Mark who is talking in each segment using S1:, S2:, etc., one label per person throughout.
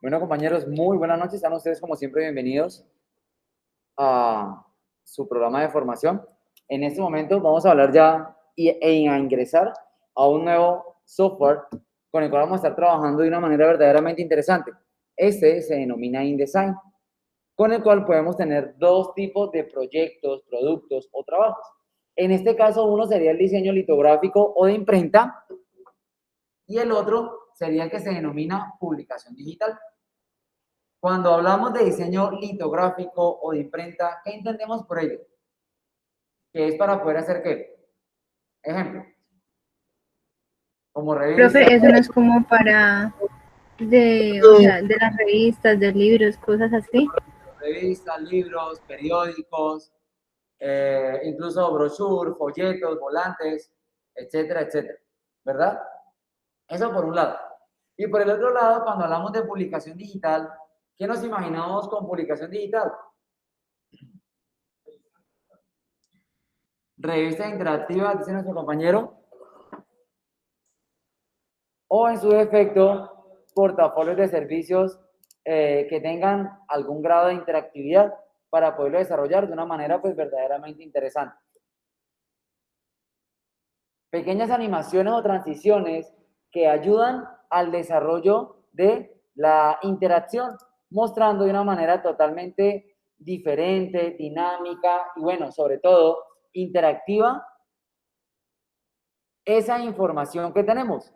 S1: Bueno, compañeros, muy buenas noches. Están ustedes, como siempre, bienvenidos a su programa de formación. En este momento vamos a hablar ya a ingresar a un nuevo software con el cual vamos a estar trabajando de una manera verdaderamente interesante. Este se denomina InDesign, con el cual podemos tener dos tipos de proyectos, productos o trabajos. En este caso, uno sería el diseño litográfico o de imprenta y el otro sería el que se denomina publicación digital. Cuando hablamos de diseño litográfico o de imprenta, ¿qué entendemos por ello? Que es para poder hacer ¿qué? Ejemplo, como revista,
S2: Profe, eso no es como para o sea, de las revistas, de libros, cosas así.
S1: revistas, libros, periódicos, incluso brochures, folletos, volantes, etcétera, etcétera, ¿verdad? Eso por un lado. Y por el otro lado, cuando hablamos de publicación digital, ¿qué nos imaginamos con publicación digital? Revistas interactivas, dice nuestro compañero, o en su defecto, portafolios de servicios que tengan algún grado de interactividad para poderlo desarrollar de una manera pues verdaderamente interesante. Pequeñas animaciones o transiciones que ayudan al desarrollo de la interacción, mostrando de una manera totalmente diferente, dinámica y bueno, sobre todo interactiva esa información que tenemos.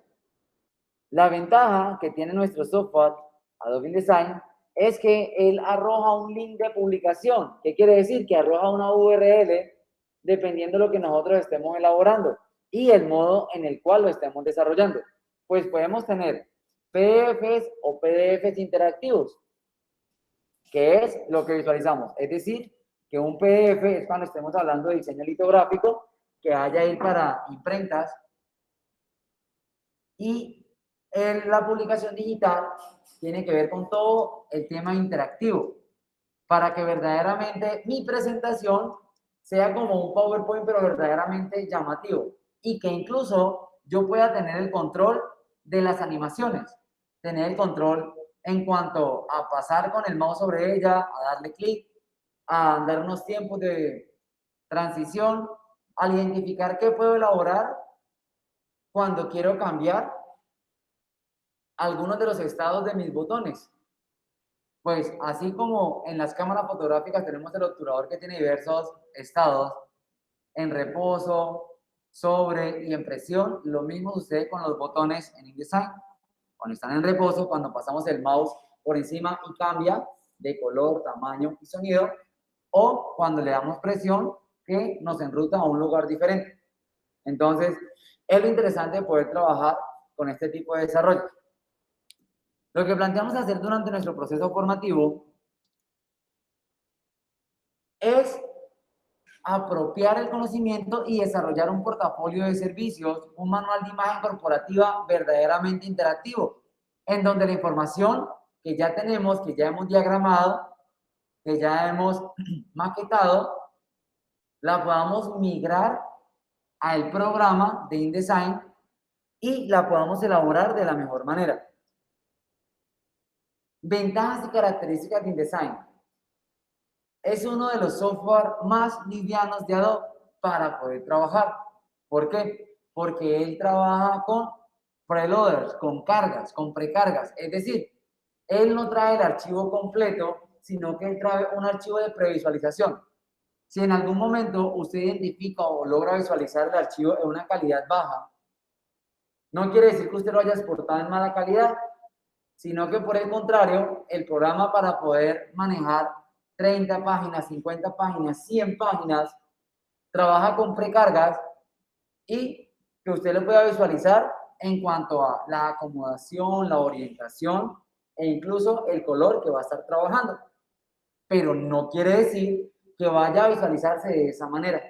S1: La ventaja que tiene nuestro software Adobe InDesign es que él arroja un link de publicación. ¿Qué quiere decir? Que arroja una URL dependiendo de lo que nosotros estemos elaborando y el modo en el cual lo estemos desarrollando. Pues podemos tener PDFs o PDFs interactivos, que es lo que visualizamos. Es decir, que un PDF es cuando estemos hablando de diseño litográfico, que haya ahí para imprentas, y la publicación digital tiene que ver con todo el tema interactivo, para que verdaderamente mi presentación sea como un PowerPoint, pero verdaderamente llamativo, y que incluso yo pueda tener el control de las animaciones, tener el control en cuanto a pasar con el mouse sobre ella, a darle clic, a dar unos tiempos de transición, al identificar qué puedo elaborar cuando quiero cambiar algunos de los estados de mis botones. Pues así como en las cámaras fotográficas tenemos el obturador que tiene diversos estados, en reposo, sobre y en presión, lo mismo sucede con los botones en InDesign. Cuando están en reposo, cuando pasamos el mouse por encima y cambia de color, tamaño y sonido, o cuando le damos presión que nos enruta a un lugar diferente. Entonces, es lo interesante de poder trabajar con este tipo de desarrollo. Lo que planteamos hacer durante nuestro proceso formativo es apropiar el conocimiento y desarrollar un portafolio de servicios, un manual de imagen corporativa verdaderamente interactivo, en donde la información que ya tenemos, que ya hemos diagramado, que ya hemos maquetado, la podamos migrar al programa de InDesign y la podamos elaborar de la mejor manera. Ventajas y características de InDesign. Es uno de los software más livianos de Adobe para poder trabajar. ¿Por qué? Porque él trabaja con preloaders, con cargas, con precargas. Es decir, él no trae el archivo completo, sino que él trae un archivo de previsualización. Si en algún momento usted identifica o logra visualizar el archivo en una calidad baja, no quiere decir que usted lo haya exportado en mala calidad, sino que por el contrario, el programa para poder manejar 30 páginas, 50 páginas, 100 páginas, trabaja con precargas y que usted lo pueda visualizar en cuanto a la acomodación, la orientación e incluso el color que va a estar trabajando. Pero no quiere decir que vaya a visualizarse de esa manera.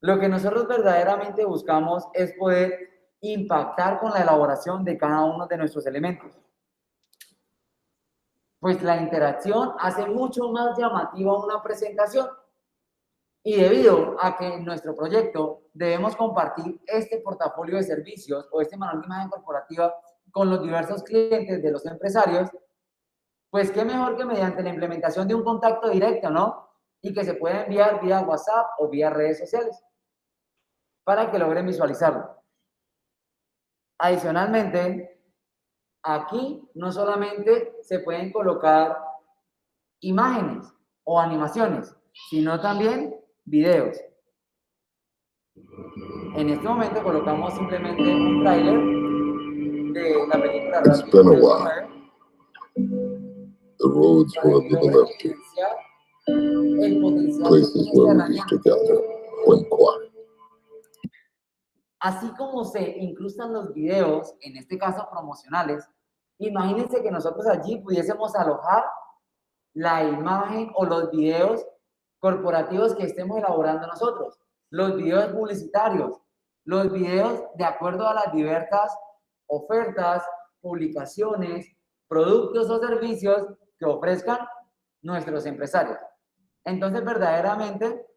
S1: Lo que nosotros verdaderamente buscamos es poder impactar con la elaboración de cada uno de nuestros elementos. Pues la interacción hace mucho más llamativa una presentación. Y debido a que en nuestro proyecto debemos compartir este portafolio de servicios o este manual de imagen corporativa con los diversos clientes de los empresarios, pues qué mejor que mediante la implementación de un contacto directo, ¿no? Y que se pueda enviar vía WhatsApp o vía redes sociales para que logren visualizarlo. Adicionalmente, aquí no solamente se pueden colocar imágenes o animaciones, sino también videos. En este momento colocamos simplemente un tráiler de la película
S3: It's been a while. The roads were a little empty. Places where we used to gather went quiet.
S1: Así como se incrustan los videos, en este caso promocionales, imagínense que nosotros allí pudiésemos alojar la imagen o los videos corporativos que estemos elaborando nosotros, los videos publicitarios, los videos de acuerdo a las diversas ofertas, publicaciones, productos o servicios que ofrezcan nuestros empresarios. Entonces, verdaderamente,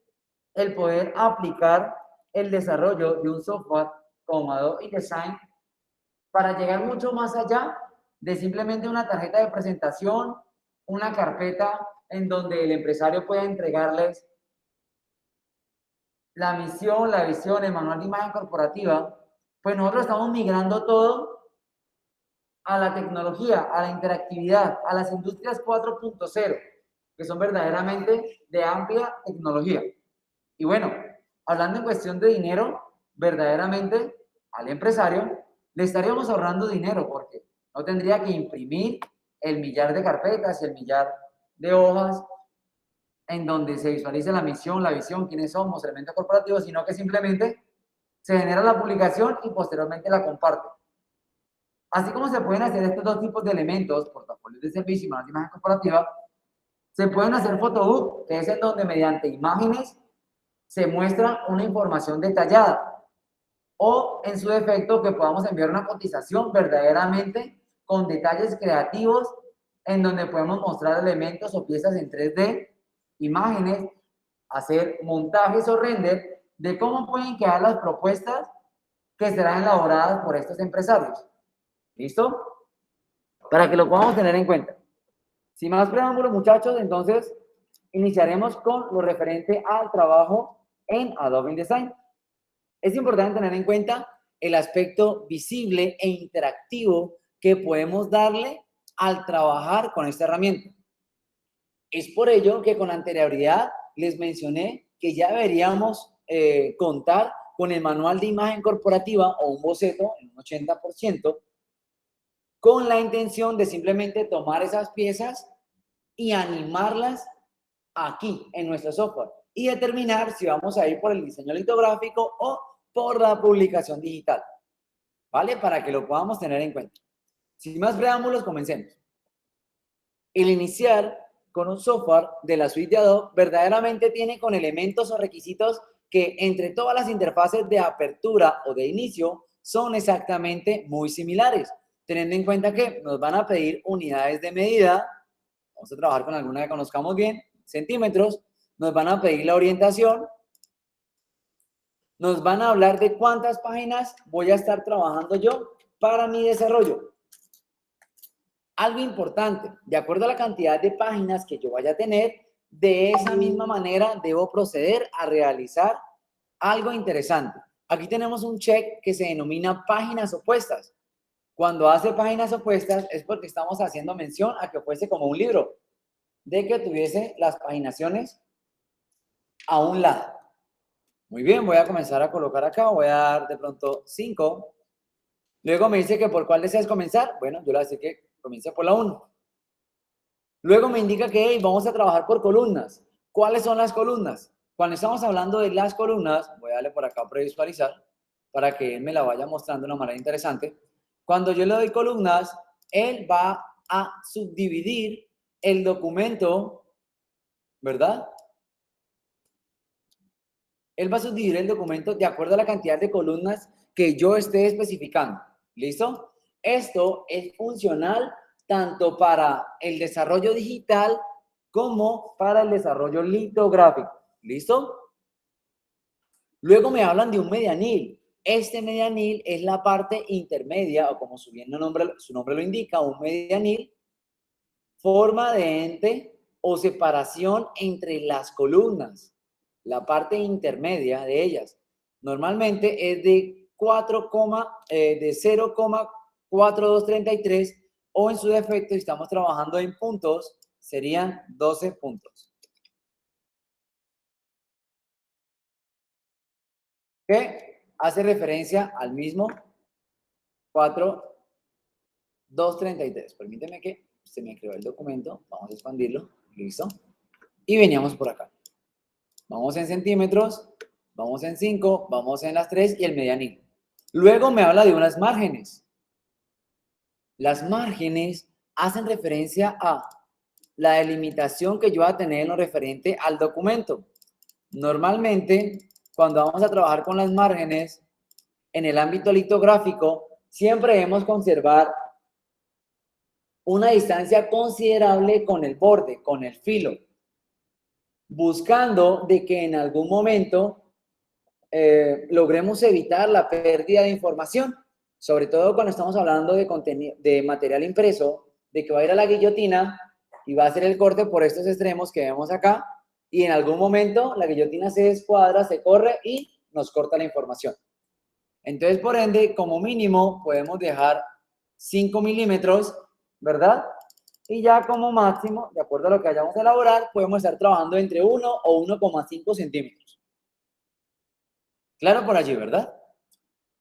S1: el poder aplicar el desarrollo de un software como Adobe InDesign para llegar mucho más allá de simplemente una tarjeta de presentación, una carpeta en donde el empresario pueda entregarles la misión, la visión, el manual de imagen corporativa, pues nosotros estamos migrando todo a la tecnología, a la interactividad, a las industrias 4.0, que son verdaderamente de amplia tecnología. Y bueno, hablando en cuestión de dinero, verdaderamente al empresario le estaríamos ahorrando dinero porque no tendría que imprimir el millar de carpetas y el millar de hojas en donde se visualice la misión, la visión, quiénes somos, elementos corporativos, sino que simplemente se genera la publicación y posteriormente la comparte. Así como se pueden hacer estos dos tipos de elementos, portafolios de servicio y manual de imagen corporativa, se pueden hacer photobook, que es en donde mediante imágenes se muestra una información detallada, o en su defecto que podamos enviar una cotización verdaderamente con detalles creativos en donde podemos mostrar elementos o piezas en 3D, imágenes, hacer montajes o render de cómo pueden quedar las propuestas que serán elaboradas por estos empresarios. ¿Listo? Para que lo podamos tener en cuenta. Sin más preámbulos, muchachos, entonces iniciaremos con lo referente al trabajo en Adobe InDesign. Es importante tener en cuenta el aspecto visible e interactivo que podemos darle al trabajar con esta herramienta. Es por ello que con anterioridad les mencioné que ya deberíamos contar con el manual de imagen corporativa o un boceto en un 80%, con la intención de simplemente tomar esas piezas y animarlas aquí en nuestro software y determinar si vamos a ir por el diseño litográfico o por la publicación digital, ¿vale? Para que lo podamos tener en cuenta. Sin más preámbulos, comencemos. El iniciar con un software de la suite de Adobe verdaderamente tiene con elementos o requisitos que entre todas las interfaces de apertura o de inicio son exactamente muy similares, teniendo en cuenta que nos van a pedir unidades de medida, vamos a trabajar con alguna que conozcamos bien, centímetros, nos van a pedir la orientación, nos van a hablar de cuántas páginas voy a estar trabajando yo para mi desarrollo. Algo importante, de acuerdo a la cantidad de páginas que yo vaya a tener, de esa misma manera debo proceder a realizar algo interesante. Aquí tenemos un check que se denomina páginas opuestas. Cuando hace páginas opuestas es porque estamos haciendo mención a que fuese como un libro, de que tuviese las paginaciones a un lado. Muy bien, voy a comenzar a colocar acá, voy a dar de pronto 5. Luego me dice que por cuál deseas comenzar. Bueno, yo le voy a decir que comience por la 1. Luego me indica que hey, vamos a trabajar por columnas. ¿Cuáles son las columnas? Cuando estamos hablando de las columnas, voy a darle por acá a previsualizar para que él me la vaya mostrando de una manera interesante. Cuando yo le doy columnas, él va a subdividir el documento, ¿verdad? Él va a subdividir el documento de acuerdo a la cantidad de columnas que yo esté especificando. ¿Listo? Esto es funcional tanto para el desarrollo digital como para el desarrollo litográfico. ¿Listo? Luego me hablan de un medianil. Este medianil es la parte intermedia, o como su nombre lo indica, un medianil, forma de ente o separación entre las columnas, la parte intermedia de ellas. Normalmente es de 0,4233 o en su defecto, si estamos trabajando en puntos, serían 12 puntos. Que hace referencia al mismo 4,233. Permíteme que se me creó el documento. Vamos a expandirlo. Listo. Y veníamos por acá. Vamos en centímetros, vamos en 5, vamos en las 3 y el medianil. Luego me habla de unas márgenes. Las márgenes hacen referencia a la delimitación que yo voy a tener en lo referente al documento. Normalmente, cuando vamos a trabajar con las márgenes, en el ámbito litográfico, siempre debemos conservar una distancia considerable con el borde, con el filo, buscando de que en algún momento logremos evitar la pérdida de información, sobre todo cuando estamos hablando de material impreso, de que va a ir a la guillotina y va a hacer el corte por estos extremos que vemos acá, y en algún momento la guillotina se descuadra, se corre y nos corta la información. Entonces, por ende, como mínimo podemos dejar 5 milímetros, ¿verdad? Y ya como máximo, de acuerdo a lo que vayamos a elaborar, podemos estar trabajando entre 1 o 1,5 centímetros. Claro por allí, ¿verdad?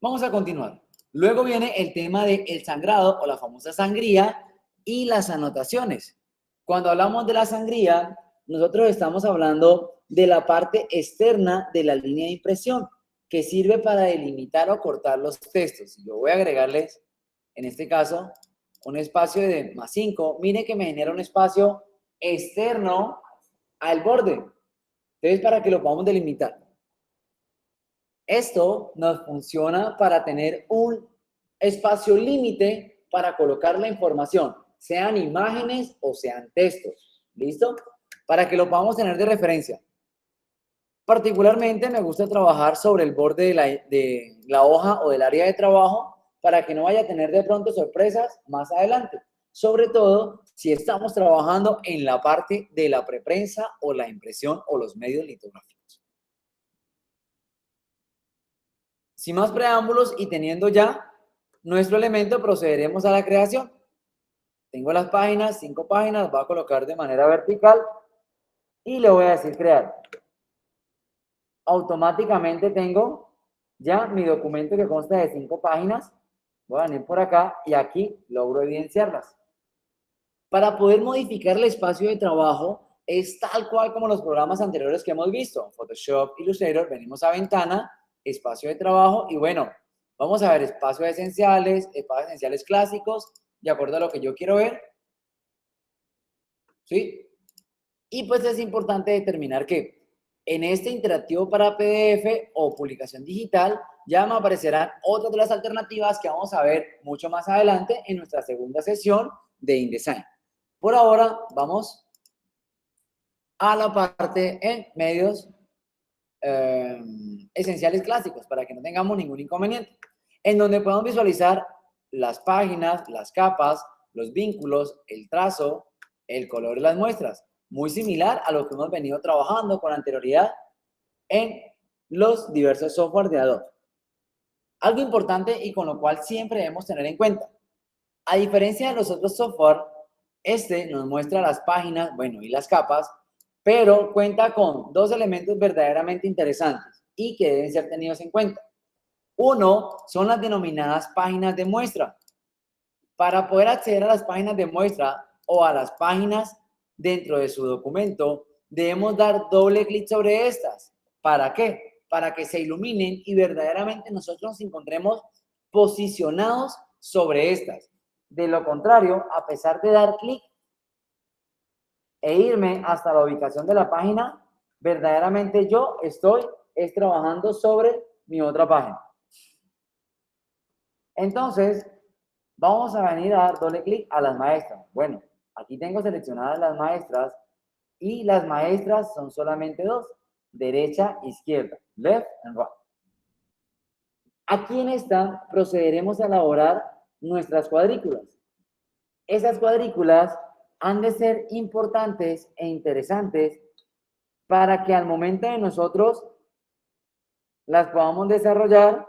S1: Vamos a continuar. Luego viene el tema del sangrado o la famosa sangría y las anotaciones. Cuando hablamos de la sangría, nosotros estamos hablando de la parte externa de la línea de impresión que sirve para delimitar o cortar los textos. Yo voy a agregarles, en este caso, un espacio de +5. Miren que me genera un espacio externo al borde. Entonces, para que lo podamos delimitar. Esto nos funciona para tener un espacio límite para colocar la información, sean imágenes o sean textos. ¿Listo? Para que lo podamos tener de referencia. Particularmente me gusta trabajar sobre el borde de la hoja o del área de trabajo para que no vaya a tener de pronto sorpresas más adelante. Sobre todo si estamos trabajando en la parte de la preprensa o la impresión o los medios litográficos. Sin más preámbulos y teniendo ya nuestro elemento, procederemos a la creación. Tengo las páginas, 5 páginas, voy a colocar de manera vertical y le voy a decir crear. Automáticamente tengo ya mi documento que consta de 5 páginas. Voy a venir por acá y aquí logro evidenciarlas. Para poder modificar el espacio de trabajo es tal cual como los programas anteriores que hemos visto. Photoshop, Illustrator, venimos a ventana, espacio de trabajo y bueno, vamos a ver espacios esenciales clásicos, de acuerdo a lo que yo quiero ver. ¿Sí? Y pues es importante determinar que en este interactivo para PDF o publicación digital ya me aparecerán otras de las alternativas que vamos a ver mucho más adelante en nuestra segunda sesión de InDesign. Por ahora vamos a la parte en medios esenciales clásicos para que no tengamos ningún inconveniente, en donde podemos visualizar las páginas, las capas, los vínculos, el trazo, el color de las muestras, muy similar a lo que hemos venido trabajando con anterioridad en los diversos software de Adobe. Algo importante y con lo cual siempre debemos tener en cuenta, a diferencia de los otros software, este nos muestra las páginas, bueno, y las capas, pero cuenta con 2 elementos verdaderamente interesantes y que deben ser tenidos en cuenta. Uno, son las denominadas páginas de muestra. Para poder acceder a las páginas de muestra o a las páginas dentro de su documento, debemos dar doble clic sobre estas. ¿Para qué? Para que se iluminen y verdaderamente nosotros nos encontremos posicionados sobre estas. De lo contrario, a pesar de dar clic e irme hasta la ubicación de la página, verdaderamente yo estoy trabajando sobre mi otra página. Entonces, vamos a venir a dar doble clic a las maestras. Bueno, aquí tengo seleccionadas las maestras y las maestras son solamente 2, derecha e izquierda, left and right. Aquí en esta procederemos a elaborar nuestras cuadrículas. Esas cuadrículas han de ser importantes e interesantes para que al momento de nosotros las podamos desarrollar,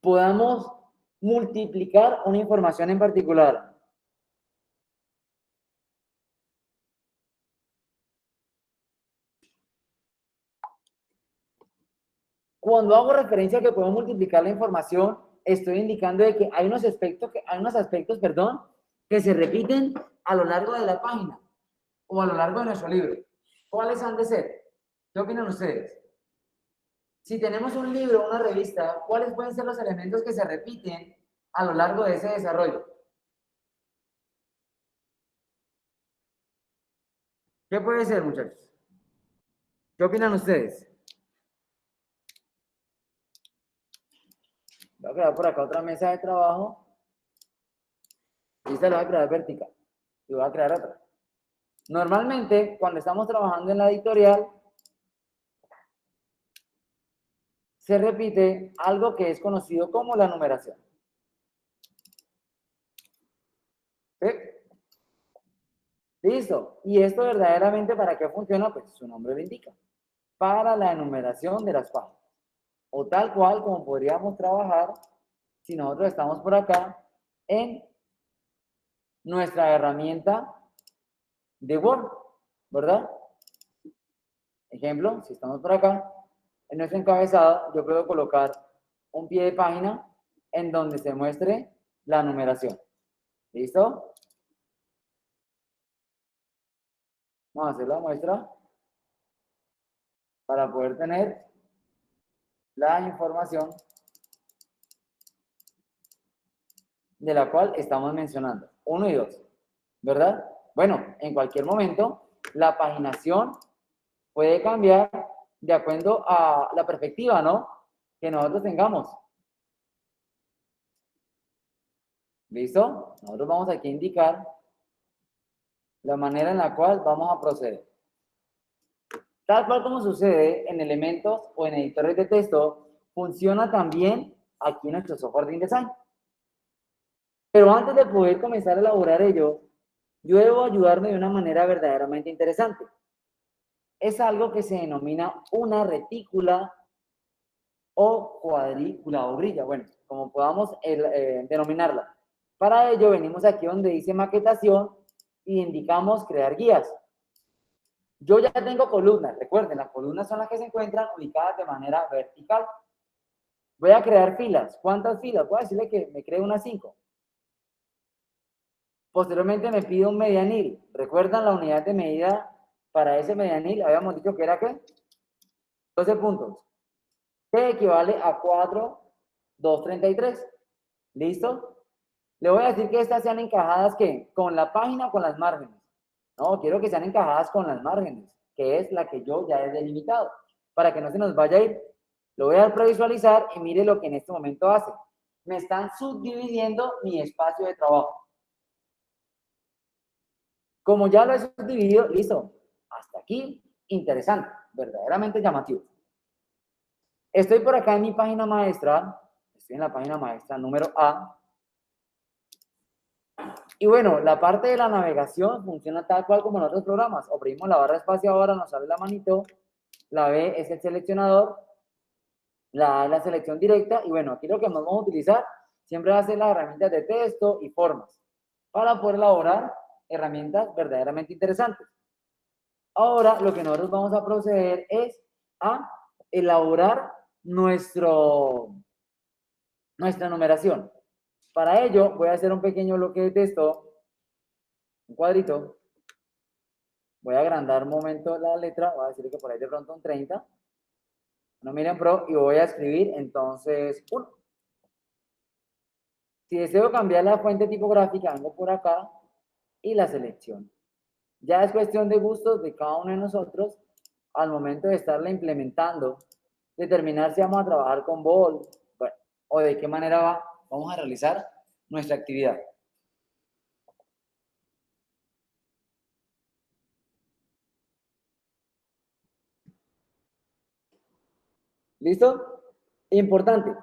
S1: podamos multiplicar una información en particular. Cuando hago referencia a que podemos multiplicar la información, estoy indicando de que hay unos aspectos, perdón, que se repiten a lo largo de la página o a lo largo de nuestro libro. ¿Cuáles han de ser? ¿Qué opinan ustedes? Si tenemos un libro o una revista, ¿cuáles pueden ser los elementos que se repiten a lo largo de ese desarrollo? ¿Qué puede ser, muchachos? ¿Qué opinan ustedes? Voy a crear por acá otra mesa de trabajo. Y esta la voy a crear vertical. Y voy a crear otra. Normalmente, cuando estamos trabajando en la editorial, se repite algo que es conocido como la numeración. ¿Sí? Listo. ¿Y esto verdaderamente para qué funciona? Pues su nombre lo indica. Para la enumeración de las páginas. O tal cual como podríamos trabajar si nosotros estamos por acá en nuestra herramienta de Word, ¿verdad? Ejemplo, si estamos por acá, en nuestro encabezado yo puedo colocar un pie de página en donde se muestre la numeración. ¿Listo? Vamos a hacer la muestra para poder tener la información de la cual estamos mencionando. 1 y 2, ¿verdad? Bueno, en cualquier momento la paginación puede cambiar de acuerdo a la perspectiva, ¿no? Que nosotros tengamos. ¿Listo? Nosotros vamos aquí a indicar la manera en la cual vamos a proceder. Tal cual como sucede en elementos o en editores de texto, funciona también aquí en nuestro software de InDesign. Pero antes de poder comenzar a elaborar ello, yo debo ayudarme de una manera verdaderamente interesante. Es algo que se denomina una retícula o cuadrícula o grilla, bueno, como podamos denominarla. Para ello venimos aquí donde dice maquetación y indicamos crear guías. Yo ya tengo columnas, recuerden, las columnas son las que se encuentran ubicadas de manera vertical. Voy a crear filas. ¿Cuántas filas? Voy a decirle que me cree unas 5. Posteriormente me pide un medianil. ¿Recuerdan la unidad de medida para ese medianil? Habíamos dicho que era ¿qué? 12 puntos. Que equivale a 4,233. ¿Listo? Le voy a decir que estas sean encajadas ¿qué? ¿Con la página o con las márgenes? No, quiero que sean encajadas con las márgenes, que es la que yo ya he delimitado, para que no se nos vaya a ir. Lo voy a dar previsualizar y mire lo que en este momento hace. Me están subdividiendo mi espacio de trabajo. Como ya lo he subdividido, listo. Hasta aquí, interesante, verdaderamente llamativo. Estoy por acá en mi página maestra, estoy en la página maestra número A. Y bueno, la parte de la navegación funciona tal cual como en otros programas. Oprimimos la barra espaciadora, nos sale la manito, la B es el seleccionador, la A es la selección directa, y bueno, aquí lo que nos vamos a utilizar siempre va a ser las herramientas de texto y formas para poder elaborar herramientas verdaderamente interesantes. Ahora lo que nosotros vamos a proceder es a elaborar nuestra numeración. Para ello voy a hacer un pequeño bloque de texto, un cuadrito. Voy a agrandar un momento la letra, voy a decir que por ahí de pronto un 30. No miren pro y voy a escribir entonces 1. Si deseo cambiar la fuente tipográfica, vengo por acá y la selecciono. Ya es cuestión de gustos de cada uno de nosotros al momento de estarla implementando, determinar si vamos a trabajar con bold, bueno, o de qué manera vamos a realizar nuestra actividad. ¿Listo? Importante.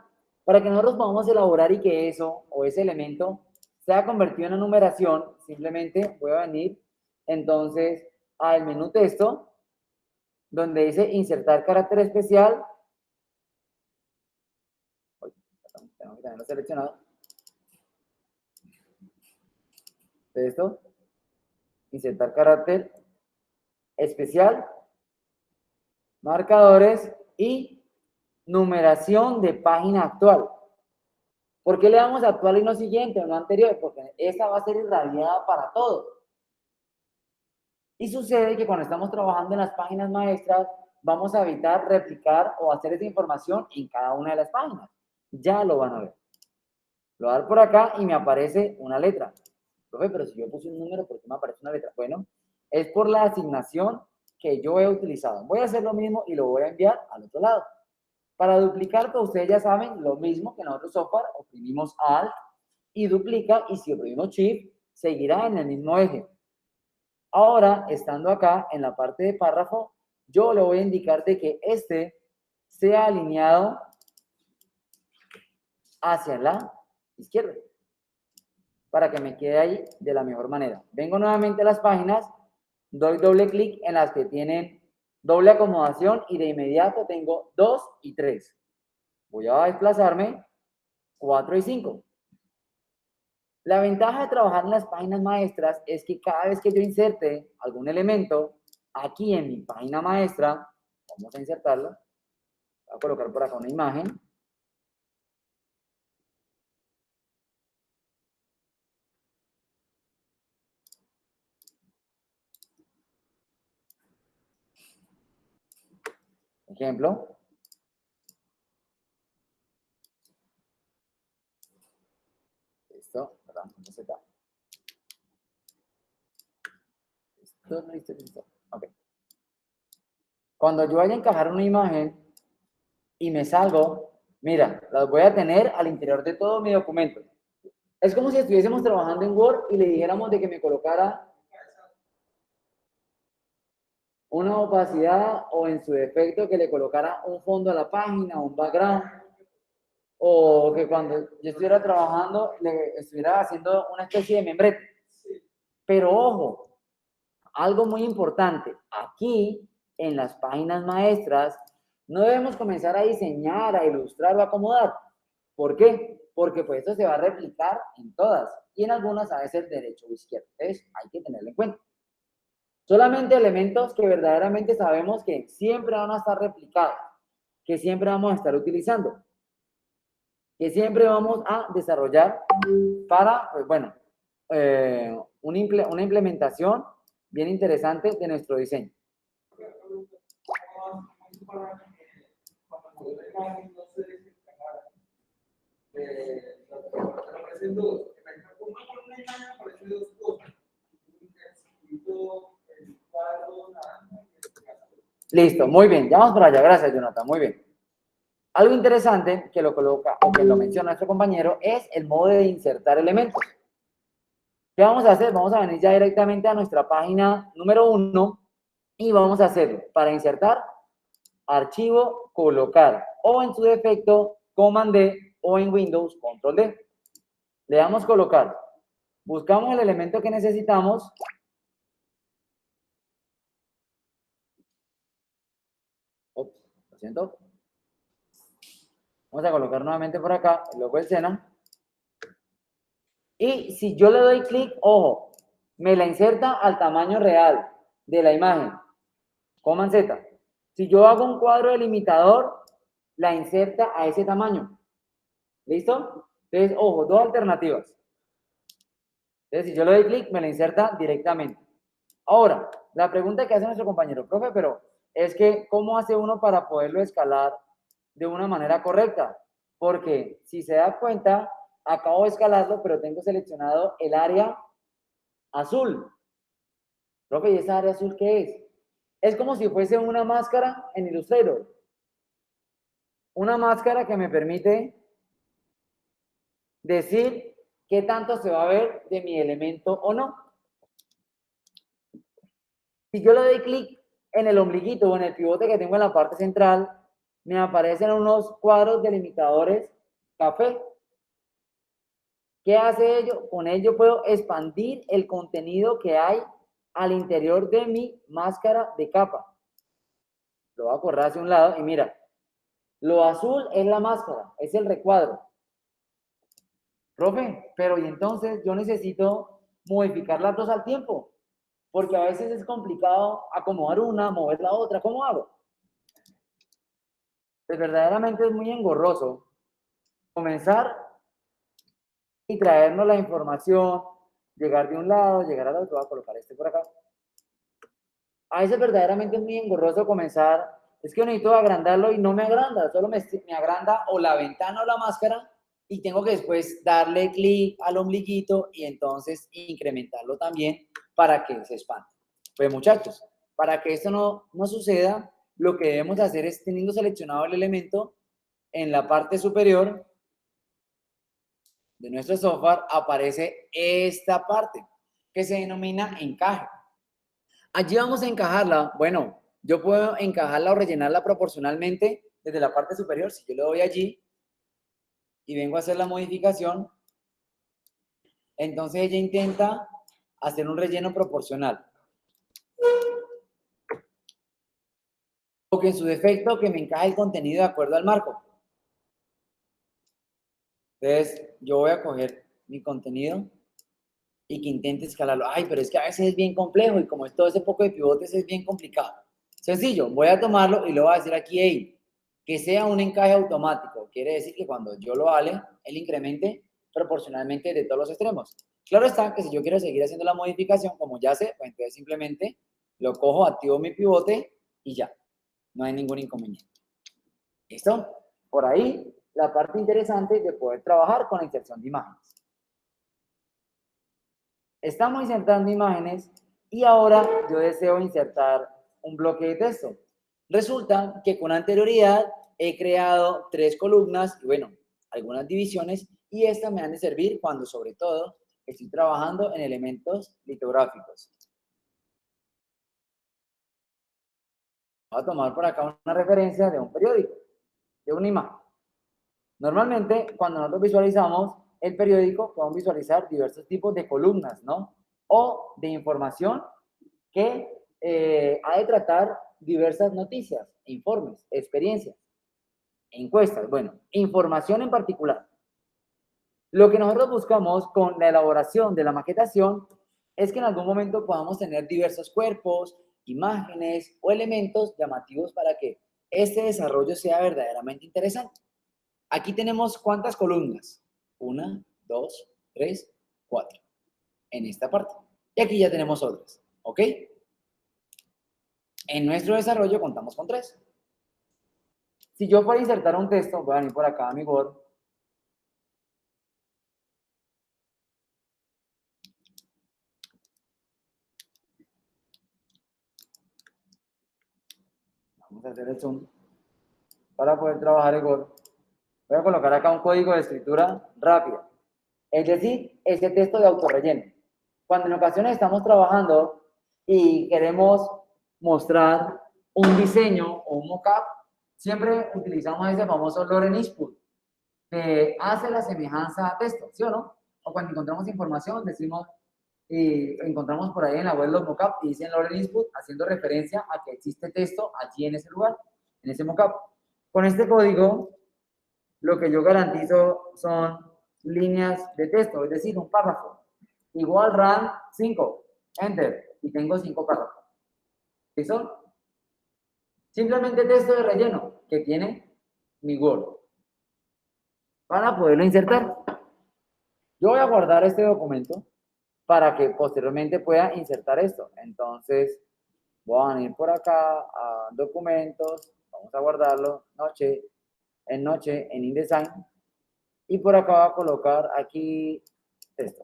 S1: Para que nosotros podamos elaborar y que eso o ese elemento sea convertido en una numeración, simplemente voy a venir entonces al menú texto, donde dice insertar carácter especial. Tengo que tenerlo seleccionado. Texto, insertar carácter especial, marcadores y numeración de página actual. ¿Por qué le damos actual y no siguiente o no anterior? Porque esta va a ser irradiada para todo. Y sucede que cuando estamos trabajando en las páginas maestras, vamos a evitar replicar o hacer esa información en cada una de las páginas. Ya lo van a ver. Lo voy a dar por acá y me aparece una letra. Profe, pero si yo puse un número, ¿por qué me aparece una letra? Bueno, es por la asignación que yo he utilizado. Voy a hacer lo mismo y lo voy a enviar al otro lado. Para duplicar, pues ustedes ya saben lo mismo que en otro software, oprimimos Alt y duplica, y si oprimimos Shift, seguirá en el mismo eje. Ahora, estando acá en la parte de párrafo, yo le voy a indicar de que este sea alineado hacia la izquierda, para que me quede ahí de la mejor manera. Vengo nuevamente a las páginas, doy doble clic en las que tienen doble acomodación y de inmediato tengo 2 y 3. Voy a desplazarme 4 y 5. La ventaja de trabajar en las páginas maestras es que cada vez que yo inserte algún elemento aquí en mi página maestra, vamos a insertarlo, voy a colocar por acá una imagen. Ejemplo. Listo, perdón, ¿dónde está? Listo. Ok. Cuando yo vaya a encajar una imagen y me salgo, mira, las voy a tener al interior de todo mi documento. Es como si estuviésemos trabajando en Word y le dijéramos de que me colocara una opacidad o en su defecto que le colocara un fondo a la página, un background, o que cuando yo estuviera trabajando le estuviera haciendo una especie de membrete. Pero ojo, algo muy importante, aquí en las páginas maestras no debemos comenzar a diseñar, a ilustrar o a acomodar. ¿Por qué? Porque pues esto se va a replicar en todas y en algunas a veces derecho o izquierdo. Entonces hay que tenerlo en cuenta. Solamente elementos que verdaderamente sabemos que siempre van a estar replicados, que siempre vamos a estar utilizando, que siempre vamos a desarrollar para, pues bueno, una implementación bien interesante de nuestro diseño. Listo, muy bien, ya vamos para allá, gracias Jonathan, muy bien. Algo interesante que lo coloca o que lo menciona nuestro compañero es el modo de insertar elementos. ¿Qué vamos a hacer? Vamos a venir ya directamente a nuestra página número 1 y vamos a hacerlo para insertar archivo, colocar o en su defecto Command D o en Windows Control D. Le damos colocar. Buscamos el elemento que necesitamos. Ups, lo siento. Vamos a colocar nuevamente por acá el logo del SENA. Y si yo le doy clic, ojo, me la inserta al tamaño real de la imagen. Command Z. Si yo hago un cuadro delimitador, la inserta a ese tamaño. ¿Listo? Entonces, ojo, dos alternativas. Entonces, si yo le doy clic, me la inserta directamente. Ahora, la pregunta que hace nuestro compañero, profe, pero es que, ¿cómo hace uno para poderlo escalar de una manera correcta? Porque, si se da cuenta, acabo de escalarlo, pero tengo seleccionado el área azul. Profe, ¿y esa área azul qué es? Es como si fuese una máscara en Illustrator. Una máscara que me permite decir qué tanto se va a ver de mi elemento o no. Si yo le doy clic en el ombliguito o en el pivote que tengo en la parte central, me aparecen unos cuadros delimitadores café. ¿Qué hace ello? Con ello puedo expandir el contenido que hay al interior de mi máscara de capa. Lo voy a correr hacia un lado y mira, lo azul es la máscara, es el recuadro. Profe, pero y entonces yo necesito modificar las dos al tiempo, porque a veces es complicado acomodar una, mover la otra. ¿Cómo hago? Pues verdaderamente es muy engorroso comenzar y traernos la información, llegar de un lado, llegar al otro. Voy a colocar este por acá. A veces verdaderamente es muy engorroso comenzar. Es que yo necesito agrandarlo y no me agranda, solo me agranda o la ventana o la máscara y tengo que después darle clic al ombliguito y entonces incrementarlo también para que se expanda. Pues muchachos, para que esto no suceda, lo que debemos hacer es, teniendo seleccionado el elemento, en la parte superior de nuestro software aparece esta parte que se denomina encaje. Allí vamos a encajarla. Bueno, yo puedo encajarla o rellenarla proporcionalmente desde la parte superior. Si yo le doy allí y vengo a hacer la modificación, entonces ella intenta hacer un relleno proporcional. O que en su defecto que me encaje el contenido de acuerdo al marco. Entonces yo voy a coger mi contenido y que intente escalarlo. Ay, pero es que a veces es bien complejo y como es todo ese poco de pivotes es bien complicado. Sencillo, voy a tomarlo y le voy a decir aquí, hey, que sea un encaje automático. Quiere decir que cuando yo lo hale, él incremente proporcionalmente de todos los extremos. Claro está que si yo quiero seguir haciendo la modificación, como ya sé, pues entonces simplemente lo cojo, activo mi pivote y ya. No hay ningún inconveniente. ¿Listo? Por ahí, la parte interesante de poder trabajar con la inserción de imágenes. Estamos insertando imágenes y ahora yo deseo insertar un bloque de texto. Resulta que con anterioridad he creado 3 columnas y bueno, algunas divisiones y estas me han de servir cuando sobre todo estoy trabajando en elementos litográficos. Voy a tomar por acá una referencia de un periódico, de una imagen. Normalmente, cuando nosotros visualizamos el periódico, podemos visualizar diversos tipos de columnas, ¿no? O de información que ha de tratar diversas noticias, informes, experiencias, encuestas, bueno, información en particular. Lo que nosotros buscamos con la elaboración de la maquetación es que en algún momento podamos tener diversos cuerpos, imágenes o elementos llamativos para que este desarrollo sea verdaderamente interesante. Aquí tenemos ¿cuántas columnas? 1, 2, 3, 4. En esta parte. Y aquí ya tenemos otras. ¿Ok? En nuestro desarrollo contamos con 3. Si yo fuera a insertar un texto, voy a venir por acá a mi Word. Vamos a hacer el zoom para poder trabajar el Word. Voy a colocar acá un código de escritura rápida. Es decir, ese texto de autorrelleno. Cuando en ocasiones estamos trabajando y queremos mostrar un diseño o un mockup, siempre utilizamos ese famoso Loren Input, que hace la semejanza a texto, ¿sí o no? O cuando encontramos información, decimos, y encontramos por ahí en la web los mockup y dicen Loren Input, haciendo referencia a que existe texto allí en ese lugar, en ese mockup. Con este código, lo que yo garantizo son líneas de texto, es decir, un párrafo. Igual run 5, enter, y tengo 5 párrafos. ¿Listo? Simplemente texto de relleno que tiene mi Word para poderlo insertar. Yo voy a guardar este documento para que posteriormente pueda insertar esto. Entonces, voy a venir por acá a documentos, vamos a guardarlo, noche, en InDesign, y por acá voy a colocar aquí texto.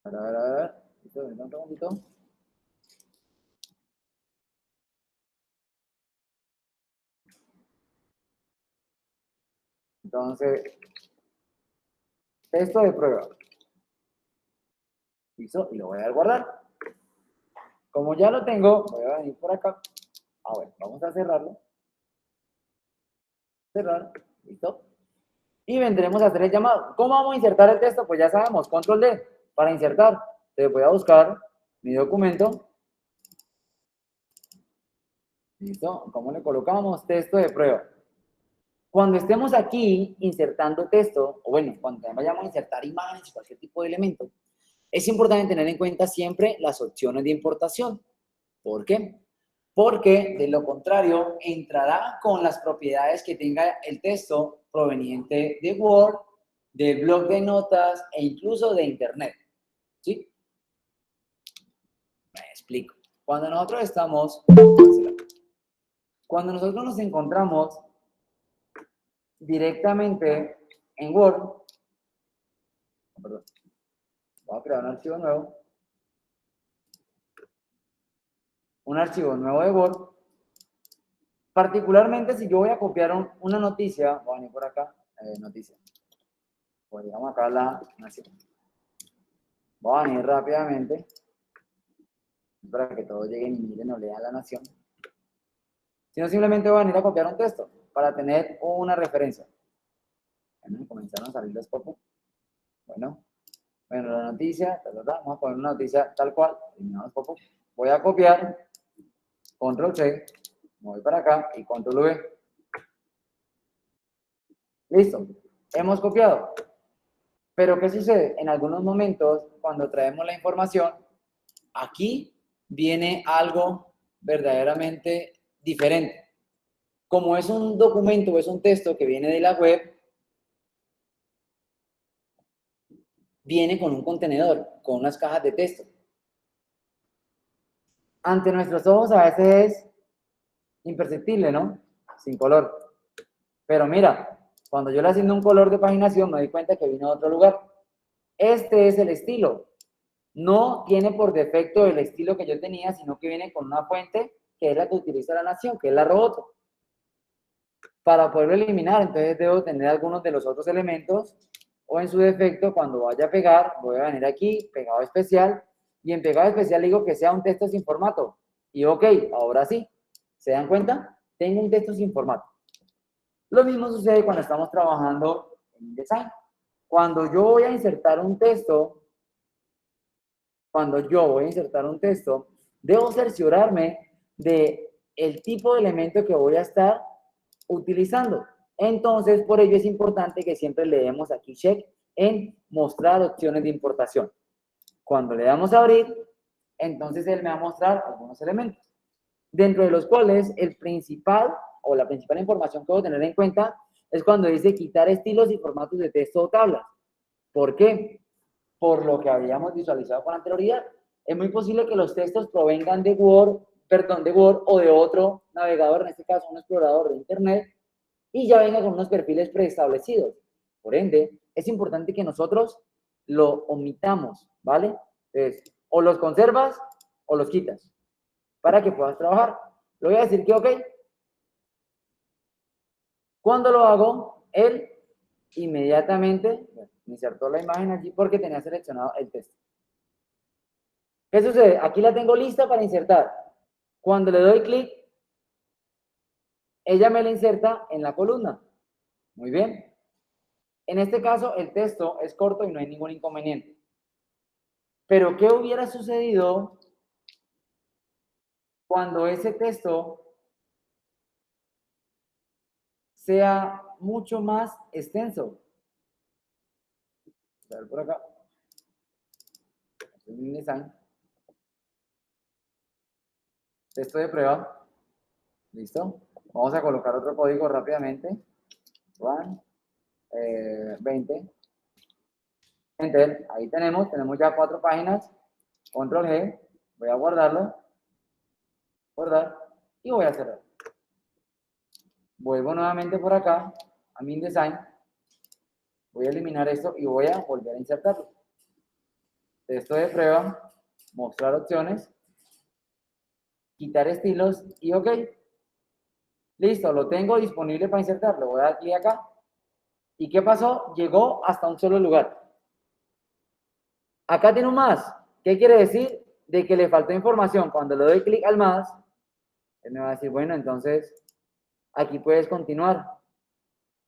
S1: A ver. Un segundito. Entonces, texto de prueba. Listo, y lo voy a guardar. Como ya lo tengo, voy a venir por acá. Bueno, vamos a cerrarlo. Cerrar, listo. Y vendremos a hacer el llamado. ¿Cómo vamos a insertar el texto? Pues ya sabemos, control D para insertar. Entonces voy a buscar mi documento. Listo, ¿cómo le colocamos? Texto de prueba. Cuando estemos aquí insertando texto, o bueno, cuando vayamos a insertar imágenes, cualquier tipo de elemento, es importante tener en cuenta siempre las opciones de importación. ¿Por qué? Porque de lo contrario entrará con las propiedades que tenga el texto proveniente de Word, del blog de notas e incluso de Internet. ¿Sí? Me explico. Cuando nosotros nos encontramos directamente en Word, perdón, voy a crear un archivo nuevo. Un archivo nuevo de Word. Particularmente si yo voy a copiar una noticia, voy a venir por acá, noticia. Pues digamos acá la nación. Voy a venir rápidamente para que todos lleguen y miren o lean la nación. Si no, simplemente voy a venir a copiar un texto para tener una referencia. Bueno, comenzaron a salir los pop-up. Bueno, la noticia, vamos a poner una noticia tal cual, eliminamos pop-up. Voy a copiar, control C, me voy para acá y control V. Listo, hemos copiado. Pero ¿qué sucede? En algunos momentos, cuando traemos la información, aquí viene algo verdaderamente diferente. Como es un documento o es un texto que viene de la web, viene con un contenedor, con unas cajas de texto. Ante nuestros ojos a veces es imperceptible, ¿no? Sin color. Pero mira, cuando yo le asigno un color de paginación, me doy cuenta que vino de otro lugar. Este es el estilo. No tiene por defecto el estilo que yo tenía, sino que viene con una fuente que es la que utiliza la nación, que es la Roboto. Para poderlo eliminar, entonces debo tener algunos de los otros elementos, o en su defecto, cuando vaya a pegar, voy a venir aquí, pegado especial, y en pegado especial digo que sea un texto sin formato. Y ok, ahora sí, ¿se dan cuenta? Tengo un texto sin formato. Lo mismo sucede cuando estamos trabajando en InDesign. Cuando yo voy a insertar un texto, debo cerciorarme de el tipo de elemento que voy a estar utilizando. Entonces, por ello es importante que siempre le demos aquí check en mostrar opciones de importación. Cuando le damos a abrir, entonces él me va a mostrar algunos elementos, dentro de los cuales el principal o la principal información que debo tener en cuenta es cuando dice quitar estilos y formatos de texto o tablas. ¿Por qué? Por lo que habíamos visualizado con anterioridad. Es muy posible que los textos provengan de Word o de otro navegador, en este caso un explorador de Internet, y ya venga con unos perfiles preestablecidos. Por ende, es importante que nosotros lo omitamos, ¿vale? Entonces, o los conservas o los quitas para que puedas trabajar. Le voy a decir que ok. Cuando lo hago, él inmediatamente me insertó la imagen allí porque tenía seleccionado el texto. ¿Qué sucede? Aquí la tengo lista para insertar. Cuando le doy clic, ella me la inserta en la columna. Muy bien. En este caso, el texto es corto y no hay ningún inconveniente. Pero, ¿qué hubiera sucedido cuando ese texto sea mucho más extenso? A ver por acá. Este es mi design. Texto de prueba. ¿Listo? Vamos a colocar otro código rápidamente. 20. Enter. Ahí tenemos ya 4 páginas. Control G. Voy a guardarlo. Guardar. Y voy a cerrar. Vuelvo nuevamente por acá a mi InDesign. Voy a eliminar esto y voy a volver a insertarlo. Texto de prueba. Mostrar opciones. Quitar estilos y ok. Listo, lo tengo disponible para insertarlo. Voy a dar clic acá. ¿Y qué pasó? Llegó hasta un solo lugar. Acá tiene un más. ¿Qué quiere decir? De que le faltó información. Cuando le doy clic al más, él me va a decir, bueno, entonces aquí puedes continuar.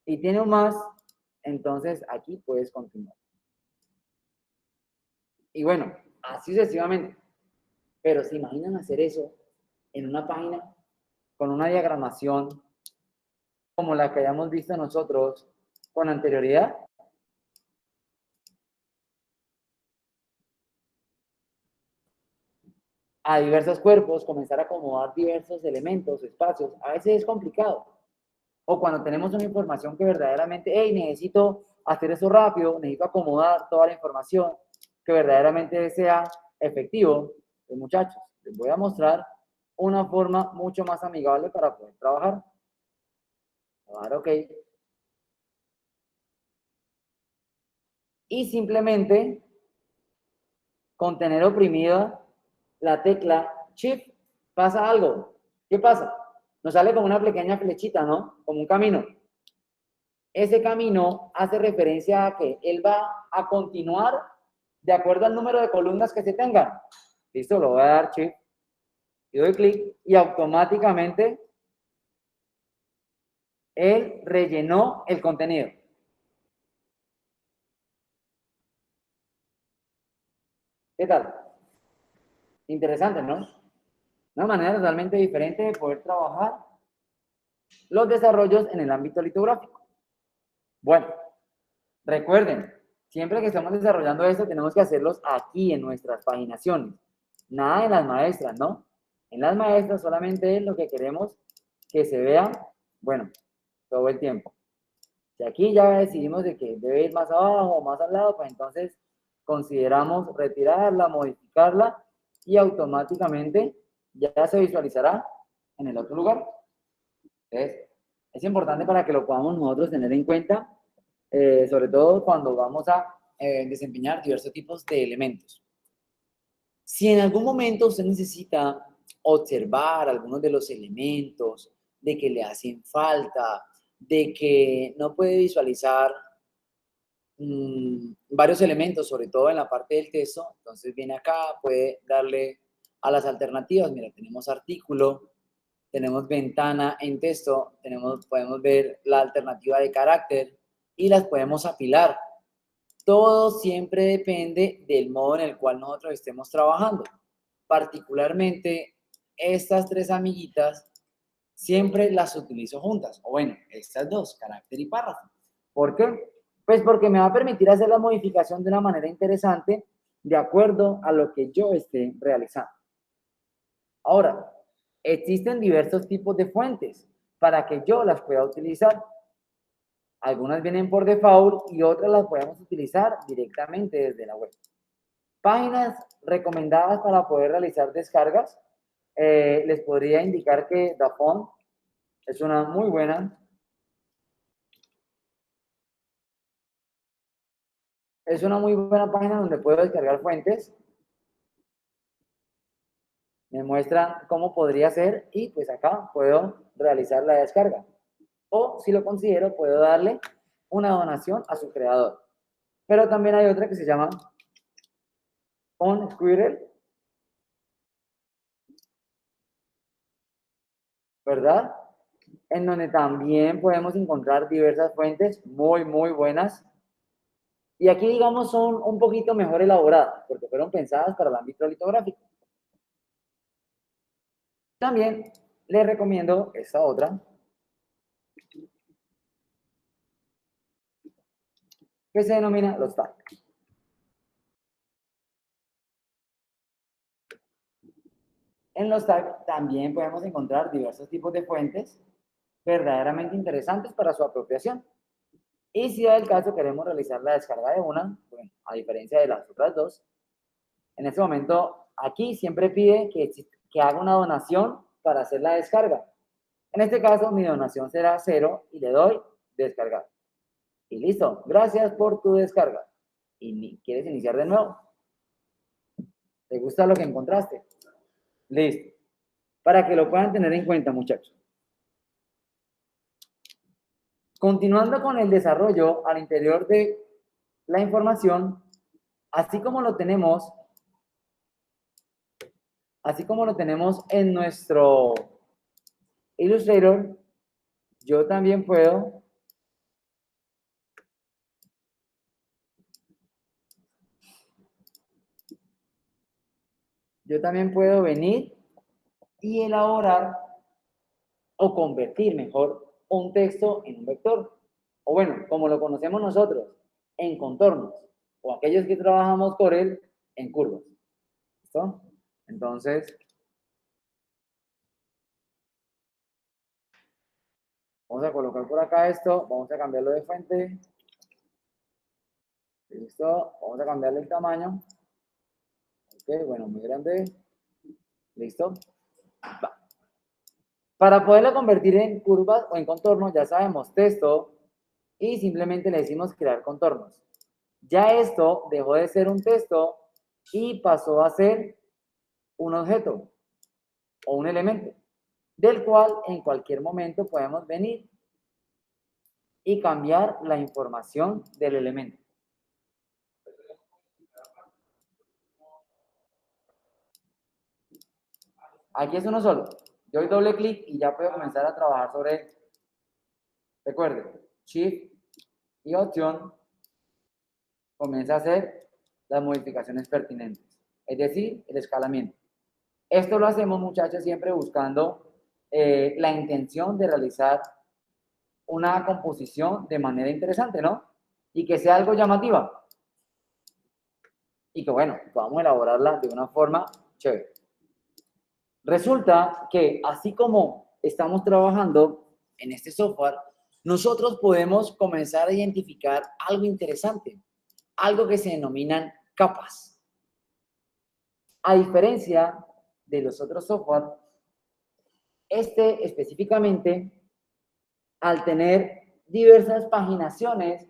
S1: Y tiene un más, entonces aquí puedes continuar. Y bueno, así sucesivamente. Pero ¿se imaginan hacer eso en una página con una diagramación como la que hayamos visto nosotros con anterioridad? A diversos cuerpos, comenzar a acomodar diversos elementos, espacios, a veces es complicado. O cuando tenemos una información que verdaderamente, hey, necesito hacer eso rápido, necesito acomodar toda la información, que verdaderamente sea efectivo. Pues muchachos, les voy a mostrar una forma mucho más amigable para poder trabajar. Dar OK. Y simplemente, con tener oprimida la tecla Shift, pasa algo. ¿Qué pasa? Nos sale como una pequeña flechita, ¿no? Como un camino. Ese camino hace referencia a que él va a continuar de acuerdo al número de columnas que se tengan. Listo, lo voy a dar Shift y doy clic y automáticamente él rellenó el contenido. ¿Qué tal? Interesante, ¿no? Una manera totalmente diferente de poder trabajar los desarrollos en el ámbito litográfico. Bueno, recuerden, siempre que estamos desarrollando esto, tenemos que hacerlos aquí en nuestras paginaciones. Nada en las maestras, ¿no? En las maestras solamente es lo que queremos que se vea, bueno, todo el tiempo. Si aquí ya decidimos de que debe ir más abajo o más al lado, pues entonces consideramos retirarla, modificarla y automáticamente ya se visualizará en el otro lugar. Entonces, es importante para que lo podamos nosotros tener en cuenta, sobre todo cuando vamos a desempeñar diversos tipos de elementos. Si en algún momento usted necesita observar algunos de los elementos, de que le hacen falta, de que no puede visualizar varios elementos, sobre todo en la parte del texto, entonces viene acá, puede darle a las alternativas. Mira, tenemos artículo, tenemos ventana en texto, podemos ver la alternativa de carácter y las podemos apilar. Todo siempre depende del modo en el cual nosotros estemos trabajando. Particularmente, estas tres amiguitas siempre las utilizo juntas. O bueno, estas dos, carácter y párrafo. ¿Por qué? Pues porque me va a permitir hacer la modificación de una manera interesante de acuerdo a lo que yo esté realizando. Ahora, existen diversos tipos de fuentes para que yo las pueda utilizar. Algunas vienen por default y otras las podemos utilizar directamente desde la web. Páginas recomendadas para poder realizar descargas. Les podría indicar que Dafont es una muy buena. Es una muy buena página donde puedo descargar fuentes. Me muestra cómo podría ser y pues acá puedo realizar la descarga. O si lo considero, puedo darle una donación a su creador. Pero también hay otra que se llama OnSquirrel, ¿verdad? En donde también podemos encontrar diversas fuentes muy, muy buenas. Y aquí, digamos, son un poquito mejor elaboradas, porque fueron pensadas para el ámbito litográfico. También les recomiendo esta otra, que se denomina los tags. En los tags también podemos encontrar diversos tipos de fuentes verdaderamente interesantes para su apropiación. Y si da el caso queremos realizar la descarga de una, bueno, a diferencia de las otras dos, en este momento aquí siempre pide que haga una donación para hacer la descarga. En este caso mi donación será 0 y le doy descargar. Y listo, gracias por tu descarga. ¿Y quieres iniciar de nuevo? ¿Te gusta lo que encontraste? Listo. Para que lo puedan tener en cuenta, muchachos. Continuando con el desarrollo al interior de la información, así como lo tenemos en nuestro Illustrator, yo también puedo venir y elaborar o convertir mejor un texto en un vector. O bueno, como lo conocemos nosotros, en contornos. O aquellos que trabajamos con él en curvas. ¿Listo? Entonces, vamos a colocar por acá esto. Vamos a cambiarlo de fuente. Listo. Vamos a cambiarle el tamaño. Ok, bueno, muy grande. Listo. Va. Para poderlo convertir en curvas o en contornos, ya sabemos, texto, y simplemente le decimos crear contornos. Ya esto dejó de ser un texto y pasó a ser un objeto o un elemento, del cual en cualquier momento podemos venir y cambiar la información del elemento. Aquí es uno solo. Yo doy doble clic y ya puedo comenzar a trabajar sobre él. Recuerde, Shift y Opción comienza a hacer las modificaciones pertinentes, es decir, el escalamiento. Esto lo hacemos, muchachos, siempre buscando la intención de realizar una composición de manera interesante, ¿no? Y que sea algo llamativa. Y que, bueno, podamos elaborarla de una forma chévere. Resulta que, así como estamos trabajando en este software, nosotros podemos comenzar a identificar algo interesante, algo que se denominan capas. A diferencia de los otros software, este específicamente, al tener diversas paginaciones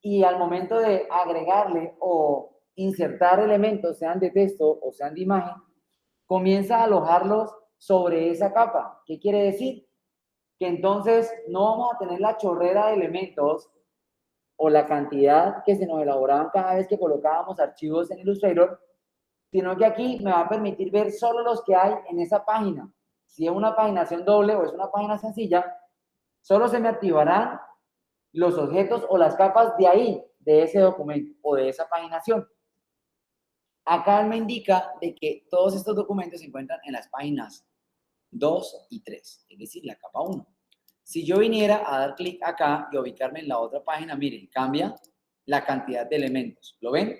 S1: y al momento de agregarle o insertar elementos, sean de texto o sean de imagen, comienza a alojarlos sobre esa capa. ¿Qué quiere decir? Que entonces no vamos a tener la chorrera de elementos o la cantidad que se nos elaboraban cada vez que colocábamos archivos en Illustrator, sino que aquí me va a permitir ver solo los que hay en esa página. Si es una paginación doble o es una página sencilla, solo se me activarán los objetos o las capas de ahí, de ese documento o de esa paginación. Acá me indica de que todos estos documentos se encuentran en las páginas 2 y 3, es decir, la capa 1. Si yo viniera a dar clic acá y ubicarme en la otra página, miren, cambia la cantidad de elementos. ¿Lo ven?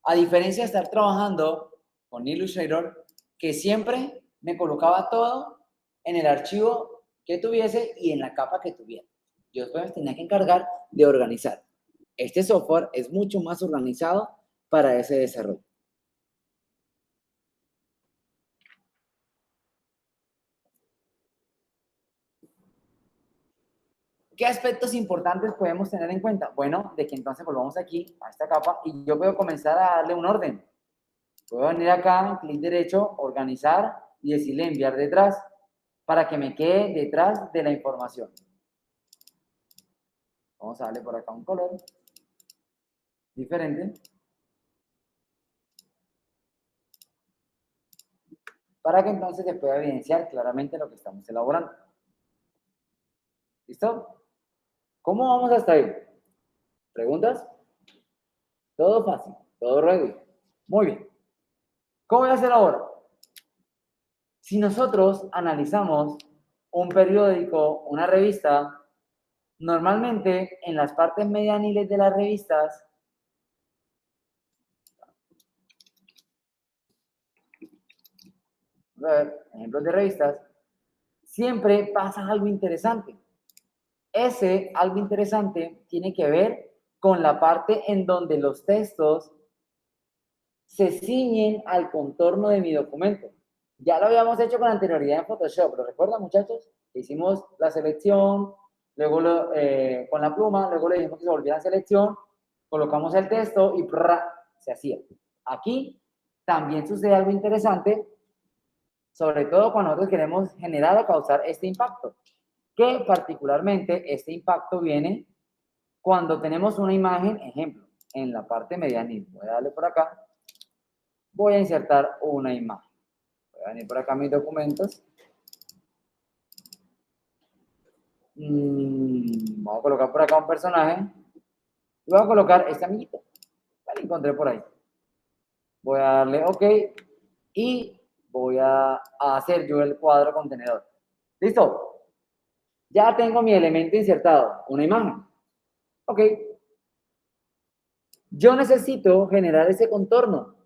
S1: A diferencia de estar trabajando con Illustrator, que siempre me colocaba todo en el archivo que tuviese y en la capa que tuviera. Yo después me tenía que encargar de organizar. Este software es mucho más organizado para ese desarrollo. ¿Qué aspectos importantes podemos tener en cuenta? Bueno, de que entonces volvamos aquí a esta capa y yo puedo comenzar a darle un orden. Puedo venir acá, clic derecho, organizar y decirle enviar detrás para que me quede detrás de la información. Vamos a darle por acá un color diferente para que entonces se pueda evidenciar claramente lo que estamos elaborando. ¿Listo? ¿Cómo vamos hasta ahí? ¿Preguntas? Todo fácil, todo ready. Muy bien. ¿Cómo voy a hacer ahora? Si nosotros analizamos un periódico, una revista, normalmente en las partes medianiles de las revistas, a ver, ejemplos de revistas, siempre pasa algo interesante. Ese algo interesante tiene que ver con la parte en donde los textos se ciñen al contorno de mi documento. Ya lo habíamos hecho con anterioridad en Photoshop, ¿lo recuerdan, muchachos? Hicimos la selección, luego con la pluma, luego le dijimos que se volviera a selección, colocamos el texto y se hacía. Aquí también sucede algo interesante, sobre todo cuando nosotros queremos generar o causar este impacto, que particularmente este impacto viene cuando tenemos una imagen, ejemplo, en la parte medianita. Voy a darle por acá. Voy a insertar una imagen. Voy a venir por acá a mis documentos. Vamos a colocar por acá un personaje. Y voy a colocar este amiguito. Ya lo encontré por ahí. Voy a darle OK. Y voy a hacer yo el cuadro contenedor. ¿Listo? Ya tengo mi elemento insertado. Una imagen. OK. Yo necesito generar ese contorno.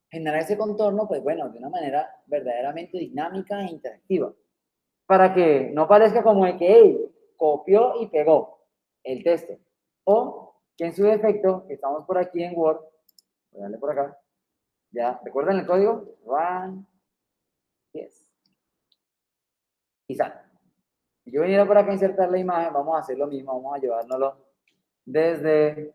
S1: Generar ese contorno, pues bueno, de una manera verdaderamente dinámica e interactiva. Para que no parezca como de que, hey, copió y pegó el texto. O que en su defecto, que estamos por aquí en Word, voy a darle por acá, ya, ¿recuerdan el código? Run, yes. Y sale. Si yo viniera por acá a insertar la imagen, vamos a hacer lo mismo, vamos a llevárnoslo desde...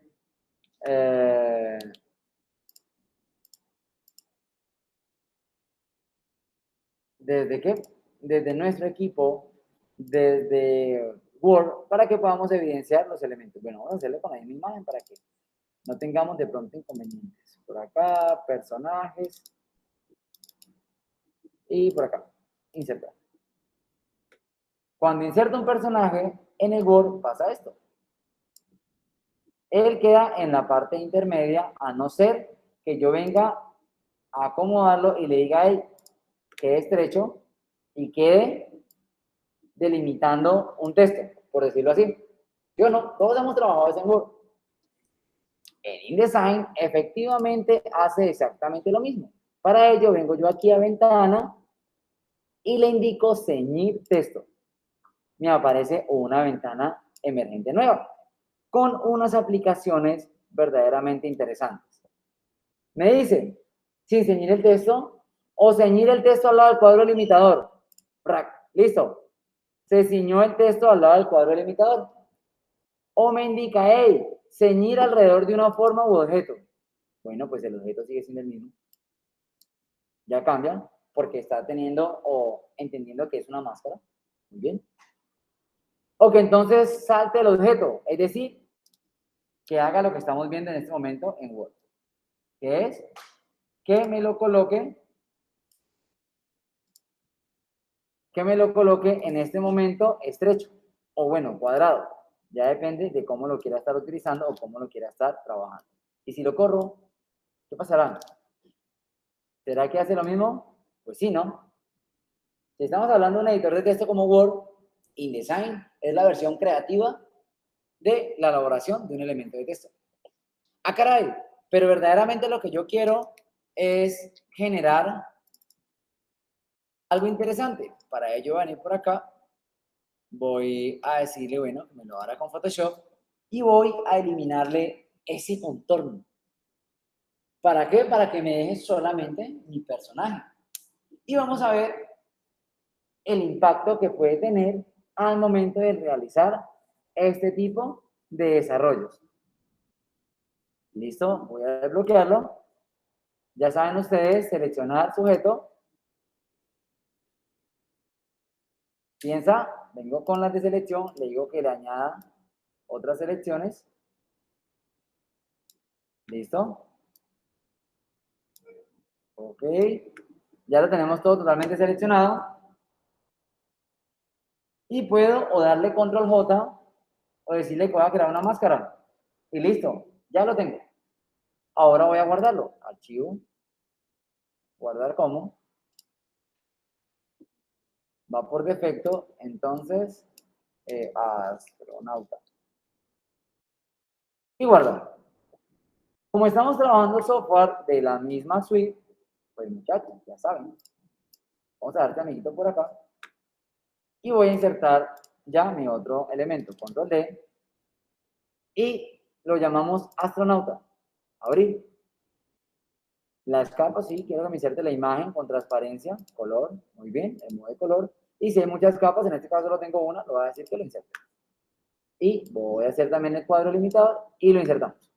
S1: ¿desde qué? Desde nuestro equipo, desde Word, para que podamos evidenciar los elementos. Bueno, vamos a hacerlo con la misma imagen para que no tengamos de pronto inconvenientes. Por acá, personajes. Y por acá, insertar. Cuando inserto un personaje en el Word, pasa esto. Él queda en la parte intermedia, a no ser que yo venga a acomodarlo y le diga a él que es estrecho y quede delimitando un texto, por decirlo así. Yo no, todos hemos trabajado eso en Word. En InDesign efectivamente hace exactamente lo mismo. Para ello vengo yo aquí a ventana y le indico ceñir texto. Me aparece una ventana emergente nueva con unas aplicaciones verdaderamente interesantes. Me dice, sin ceñir el texto o ceñir el texto al lado del cuadro limitador. Listo. Se ciñó el texto al lado del cuadro limitador. O me indica, hey, ceñir alrededor de una forma u objeto. Bueno, pues el objeto sigue siendo el mismo. Ya cambia porque está teniendo o entendiendo que es una máscara. Muy bien. O que entonces salte el objeto, es decir, que haga lo que estamos viendo en este momento en Word. Que es que me lo coloque en este momento estrecho o bueno, cuadrado. Ya depende de cómo lo quiera estar utilizando o cómo lo quiera estar trabajando. Y si lo corro, ¿qué pasará? ¿Será que hace lo mismo? Pues sí, ¿no? Si estamos hablando de un editor de texto como Word, InDesign es la versión creativa de la elaboración de un elemento de texto. ¡Ah, caray! Pero verdaderamente lo que yo quiero es generar algo interesante. Para ello voy a venir por acá, voy a decirle, bueno, me lo hará con Photoshop y voy a eliminarle ese contorno. ¿Para qué? Para que me deje solamente mi personaje. Y vamos a ver el impacto que puede tener al momento de realizar este tipo de desarrollos. ¿Listo? Voy a desbloquearlo. Ya saben ustedes, seleccionar sujeto. Piensa, vengo con las de selección, le digo que le añada otras selecciones. ¿Listo? Ok. Ya lo tenemos todo totalmente seleccionado. Y puedo o darle control J o decirle que voy a crear una máscara. Y listo, ya lo tengo. Ahora voy a guardarlo. Archivo. Guardar como. Va por defecto, entonces, astronauta. Y guardar. Como estamos trabajando software de la misma suite, pues muchachos, ya saben. Vamos a darte amiguito por acá. Y voy a insertar ya mi otro elemento. Control D. Y lo llamamos astronauta. Abrir. Las capas, sí, quiero que me inserte la imagen con transparencia, color, muy bien, el modo de color. Y si hay muchas capas, en este caso solo tengo una, lo voy a decir que lo inserte. Y voy a hacer también el cuadro limitador y lo insertamos.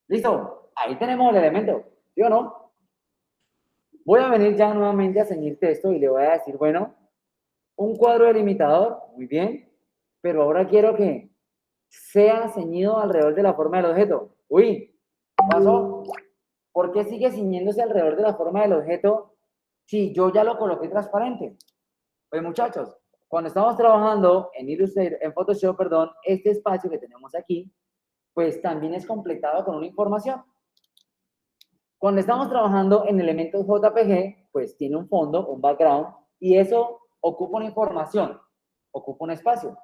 S1: ¿Listo? Ahí tenemos el elemento, ¿sí o no? Voy a venir ya nuevamente a ceñir texto y le voy a decir, bueno, un cuadro delimitador, muy bien, pero ahora quiero que sea ceñido alrededor de la forma del objeto. Uy, ¿qué pasó? ¿Por qué sigue ciñéndose alrededor de la forma del objeto si yo ya lo coloqué transparente? Pues muchachos, cuando estamos trabajando en Illustrator, en Photoshop, perdón, este espacio que tenemos aquí, pues también es completado con una información. Cuando estamos trabajando en elementos JPG, pues tiene un fondo, un background, y eso ocupa una información, ocupa un espacio.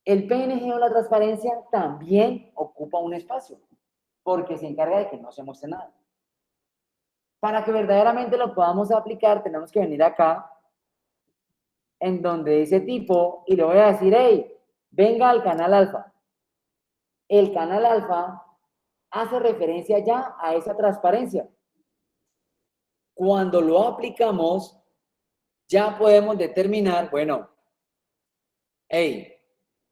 S1: El PNG o la transparencia también ocupa un espacio, porque se encarga de que no se muestre nada. Para que verdaderamente lo podamos aplicar, tenemos que venir acá, en donde dice tipo, y le voy a decir, hey, venga al canal alfa. El canal alfa hace referencia ya a esa transparencia. Cuando lo aplicamos, ya podemos determinar, bueno, hey,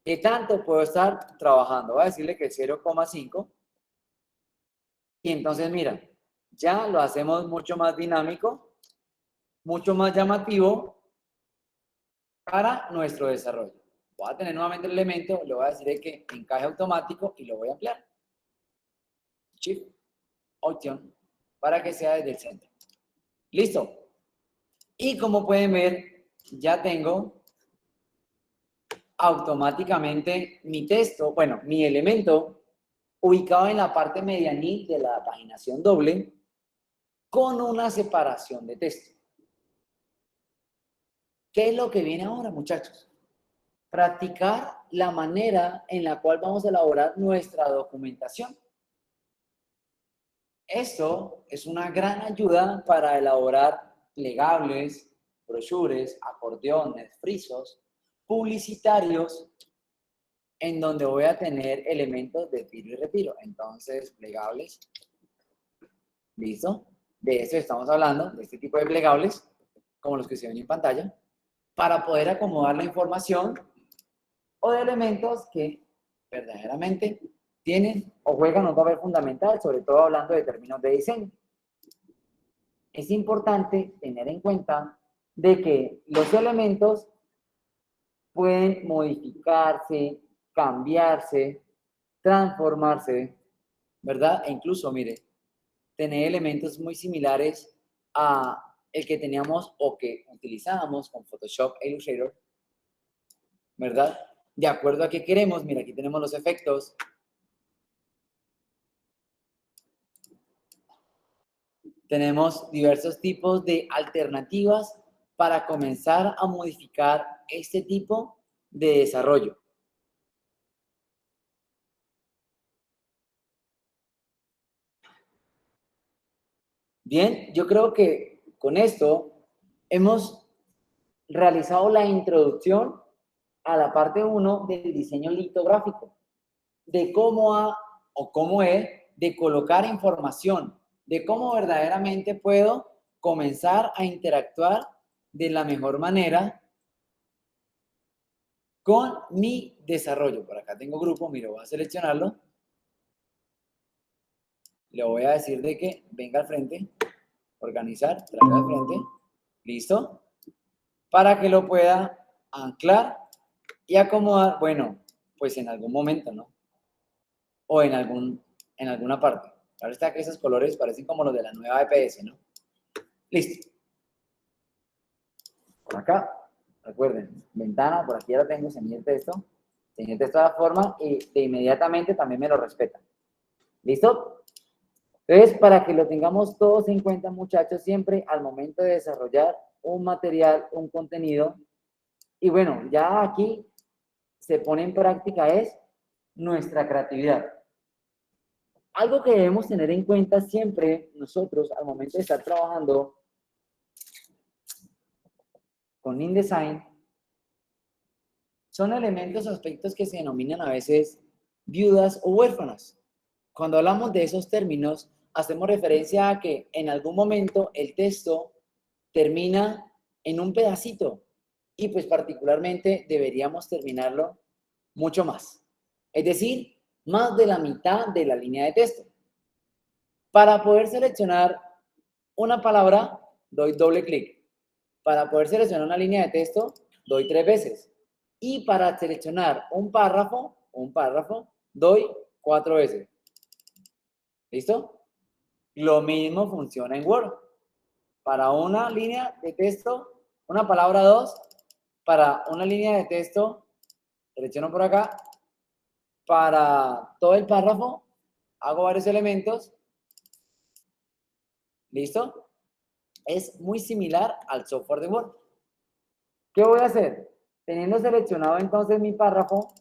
S1: ¿qué tanto puedo estar trabajando? Voy a decirle que 0,5. Y entonces, mira, ya lo hacemos mucho más dinámico, mucho más llamativo para nuestro desarrollo. Voy a tener nuevamente el elemento, le voy a decir que encaje automático y lo voy a ampliar. Shift, Option, para que sea desde el centro. Listo. Y como pueden ver, ya tengo automáticamente mi texto, bueno, mi elemento ubicado en la parte medianil de la paginación doble con una separación de texto. ¿Qué es lo que viene ahora, muchachos? Practicar la manera en la cual vamos a elaborar nuestra documentación. Esto es una gran ayuda para elaborar plegables, brochures, acordeones, frisos, publicitarios, en donde voy a tener elementos de tiro y retiro. Entonces, plegables, ¿listo? De eso estamos hablando, de este tipo de plegables, como los que se ven en pantalla, para poder acomodar la información o de elementos que verdaderamente tienen o juegan un papel fundamental, sobre todo hablando de términos de diseño. Es importante tener en cuenta de que los elementos pueden modificarse, cambiarse, transformarse, ¿verdad? E incluso, mire, tener elementos muy similares a el que teníamos o que utilizábamos con Photoshop e Illustrator, ¿verdad? De acuerdo a qué queremos, mira, aquí tenemos los efectos. Tenemos diversos tipos de alternativas para comenzar a modificar este tipo de desarrollo. Bien, yo creo que con esto hemos realizado la introducción a la parte 1 del diseño litográfico, de cómo es de colocar información, de cómo verdaderamente puedo comenzar a interactuar de la mejor manera con mi desarrollo. Por acá tengo grupo, mira, voy a seleccionarlo. Le voy a decir de que venga al frente, organizar, traiga al frente, listo, para que lo pueda anclar y acomodar, bueno, pues en algún momento, ¿no? O en alguna parte. Ahora está que esos colores parecen como los de la nueva EPS, ¿no? Listo. Por acá, recuerden, ventana, por aquí ya la tengo, señor el texto de la forma y de inmediatamente también me lo respeta. ¿Listo? Entonces, para que lo tengamos todos en cuenta, muchachos, siempre al momento de desarrollar un material, un contenido, y bueno, ya aquí se pone en práctica es nuestra creatividad. Algo que debemos tener en cuenta siempre nosotros al momento de estar trabajando con InDesign son elementos o aspectos que se denominan a veces viudas o huérfanas. Cuando hablamos de esos términos, hacemos referencia a que en algún momento el texto termina en un pedacito y pues particularmente deberíamos terminarlo mucho más. Es decir, más de la mitad de la línea de texto. Para poder seleccionar una palabra, doy doble clic. Para poder seleccionar una línea de texto, doy 3 veces. Y para seleccionar un párrafo, doy 4 veces. ¿Listo? Lo mismo funciona en Word. Para una línea de texto, una palabra 2, para una línea de texto, selecciono por acá. Para todo el párrafo, hago varios elementos. ¿Listo? Es muy similar al software de Word. ¿Qué voy a hacer? Teniendo seleccionado entonces mi párrafo,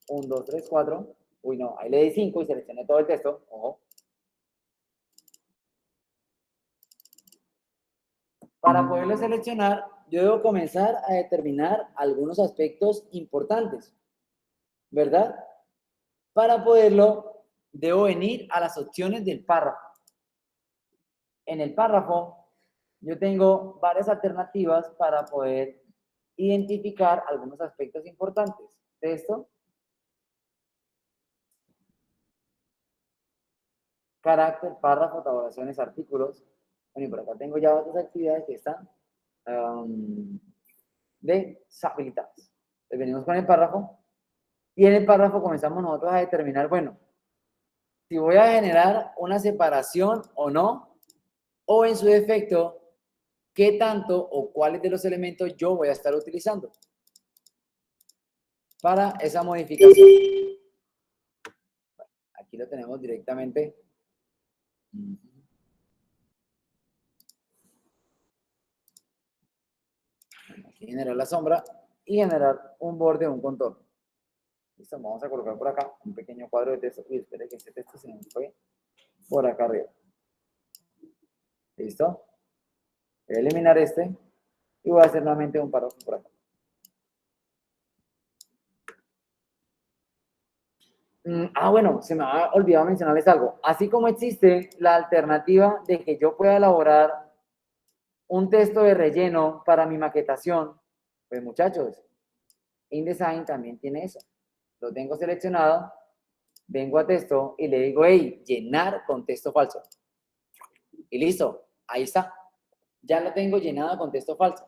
S1: 1, 2, 3, 4. Uy, no, ahí le di 5 y seleccioné todo el texto. Ojo. Para poderlo seleccionar, yo debo comenzar a determinar algunos aspectos importantes, ¿verdad? Para poderlo, debo venir a las opciones del párrafo. En el párrafo, yo tengo varias alternativas para poder identificar algunos aspectos importantes. Texto, carácter, párrafo, tabulaciones, artículos. Bueno, y por acá tengo ya otras actividades que están deshabilitadas. Entonces venimos con el párrafo y en el párrafo comenzamos nosotros a determinar, bueno, si voy a generar una separación o no, o en su defecto, qué tanto o cuáles de los elementos yo voy a estar utilizando para esa modificación. Aquí lo tenemos directamente. Aquí generar la sombra y generar un borde, un contorno. Listo, vamos a colocar por acá un pequeño cuadro de texto. Uy, espere que este texto se me fue por acá arriba. ¿Listo? Voy a eliminar este y voy a hacer nuevamente un párrafo por acá. Bueno, se me ha olvidado mencionarles algo. Así como existe la alternativa de que yo pueda elaborar un texto de relleno para mi maquetación, pues muchachos, InDesign también tiene eso. Lo tengo seleccionado, vengo a texto y le digo, hey, llenar con texto falso. Y listo, ahí está. Ya lo tengo llenado con texto falso.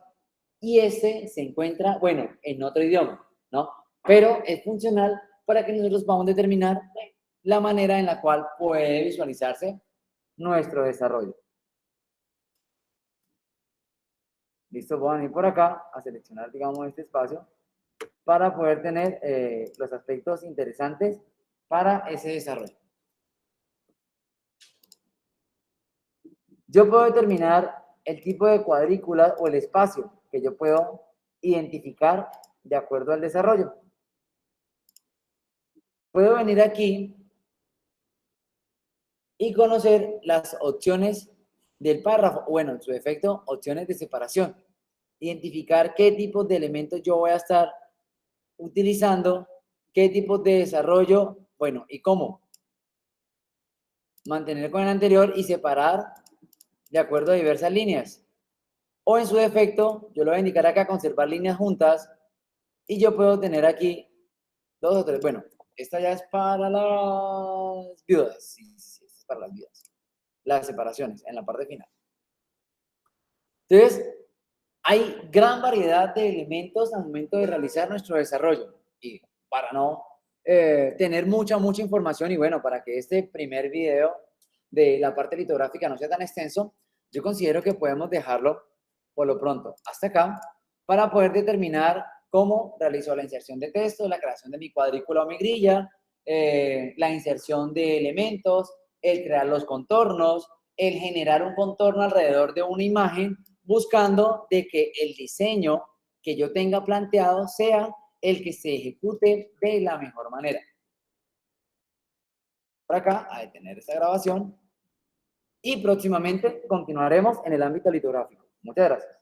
S1: Y este se encuentra, bueno, en otro idioma, ¿no? Pero es funcional para que nosotros podamos determinar la manera en la cual puede visualizarse nuestro desarrollo. Listo, voy a venir por acá a seleccionar, digamos, este espacio para poder tener los aspectos interesantes para ese desarrollo. Yo puedo determinar el tipo de cuadrícula o el espacio que yo puedo identificar de acuerdo al desarrollo. Puedo venir aquí y conocer las opciones del párrafo, bueno, en su defecto, opciones de separación. Identificar qué tipos de elementos yo voy a estar utilizando, qué tipos de desarrollo, bueno, y cómo. Mantener con el anterior y separar de acuerdo a diversas líneas. O en su defecto, yo lo voy a indicar acá, conservar líneas juntas, y yo puedo tener aquí 2 o 3. Bueno, esta ya es para las viudas. Sí, esta es para las viudas. Las separaciones en la parte final. Entonces, hay gran variedad de elementos al momento de realizar nuestro desarrollo. Y para no tener mucha información y bueno, para que este primer video de la parte litográfica no sea tan extenso, yo considero que podemos dejarlo por lo pronto hasta acá para poder determinar cómo realizo la inserción de texto, la creación de mi cuadrícula o mi grilla, la inserción de elementos, el crear los contornos, el generar un contorno alrededor de una imagen, buscando de que el diseño que yo tenga planteado sea el que se ejecute de la mejor manera. Por acá, a detener esta grabación y próximamente continuaremos en el ámbito litográfico. Muchas gracias.